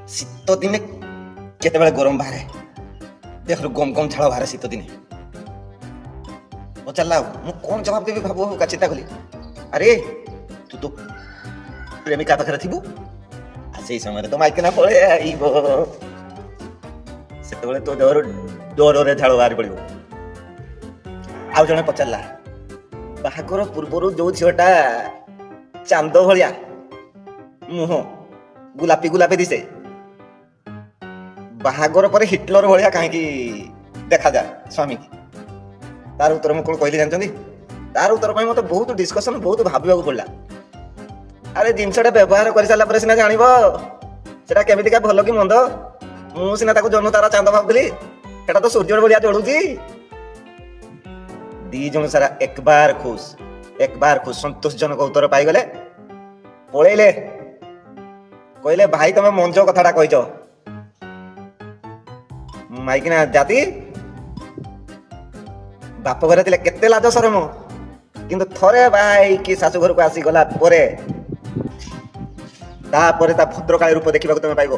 ଶୀତ ଦିନେ କେତେବେଳେ ଗରମ ବାହାରେ, ଦେହରୁ ଗମ ଗମ ଝାଳ ବାହାରେ ଶୀତ ଦିନେ। ପଚାରିଲା ଆଉ ମୁଁ କଣ ଜବାବ ଦେବି ଭାବୁ ଚିନ୍ତା କଲି। ଆରେ ତୁ ତ ପ୍ରେମିକା ପାଖରେ ଥିବୁ, ଆଉ ସେଇ ସମୟରେ ତ ମାଇକିନା ପଳେଇ ଆଇବ, ସେତେବେଳେ ତୋ ଦେହରୁ ଡରରେ ଝାଳ ବାହାରି ପଡିବ। ଆଉ ଜଣେ ପଚାରିଲା, ବାହାଘର ପୂର୍ବରୁ ଯୋଉ ଝିଅଟା ଚାନ୍ଦ ଭଳିଆ ମୁହଁ ଗୁଲାପି ଗୁଲାପି ଦିଶେ, ବାହାଘର ପରେ ହିଟଲର ଭଳିଆ କାହିଁକି ଦେଖାଯାଏ ସ୍ୱାମୀ? ତାର ଉତ୍ତର ମୁଁ କଣ କହିଲି ଜାଣିଛନ୍ତି? ତାର ଉତ୍ତର ପାଇଁ ମତେ ବହୁତ ଡିସ୍କସନ, ବହୁତ ଭାବିବାକୁ ପଡିଲା। ଆରେ ଜିନିଷଟା ବ୍ୟବହାର କରିସାରିଲା ପରେ ସିନା ଜାଣିବ ସେଟା କେମିତିକା, ଭଲ କି ମନ୍ଦ। ମୁଁ ସିନା ତାକୁ ଜହ୍ନ ତାରା ଚାନ୍ଦ ଭାବୁଥିଲି, ସେଟା ତ ସୂର୍ଯ୍ୟ ଭଳିଆ ଜଳୁଛି। ଦି ଜଣ ସାରା ଏକବାର ଖୁସ ସନ୍ତୋଷଜନକ ଉତ୍ତର ପାଇଗଲେ। ପଳେଇଲେ, କହିଲେ ଭାଇ ତମେ ମଞ୍ଜ କଥାଟା କହିଛ, ମାଇକିନା ଜାତି ବାପ ଘରେ ଥିଲେ କେତେ ଲାଜ ସରମ, କିନ୍ତୁ ଥରେ ଭାଇ କି ଶାଶୁ ଘରକୁ ଆସିଗଲା ପରେ ତାପରେ ତା ଭଦ୍ରକାଳୀ ରୂପ ଦେଖିବାକୁ ତମେ ପାଇବ।